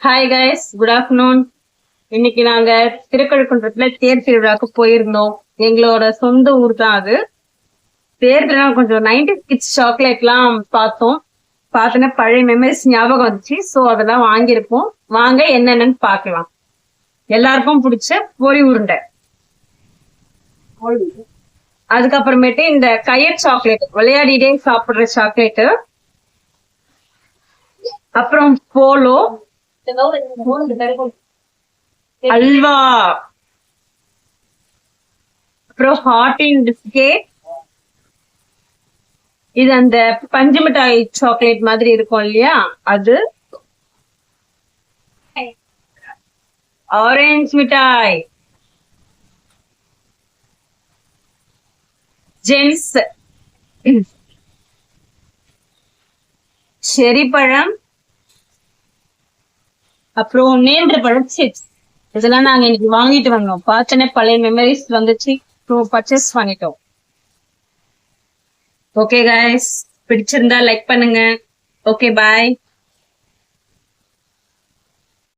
Hi guys, good afternoon. இன்னைக்கு நாங்க திருக்கழுக்குன்றத்துல தேர் திருவிழாக்கு போயிருந்தோம். எங்களோட சொந்த ஊர் தான் அது. தேர் திருவிழா கொஞ்சம் 90s கிட்ஸ் சாக்லேட் எல்லாம் பார்த்தோம். பார்த்தோன்னா பழைய மெமரிஸ் ஞாபகம் வந்துச்சு. ஸோ அதெல்லாம் வாங்கியிருப்போம். வாங்க என்னென்னு பார்க்கலாம். எல்லாருக்கும் பிடிச்ச பொரி உருண்டை, அதுக்கப்புறமேட்டு இந்த கயர் சாக்லேட், விளையாடிட்டே சாப்பிடுற சாக்லேட்டு, அப்புறம் போலோ, அல்வா, அப்புறம் ஹாட்டின் பிஸ்கெட். இது அந்த பஞ்சு மிட்டாய் சாக்லேட் மாதிரி இருக்கும் இல்லையா, அது. ஆரஞ்சு மிட்டாய், ஜென்ஸ், செரி பழம், அப்புறம் நேந்திர பழம் சிப்ஸ். இதெல்லாம் நாங்க இன்னைக்கு வாங்கிட்டு வந்தோம். பார்த்தோன்னே பழைய மெமரிஸ் வந்துச்சு. பர்ச்சேஸ் பண்ணிட்டோம். ஓகே கைஸ், பிடிச்சிருந்தா லைக் பண்ணுங்க. ஓகே, பாய்.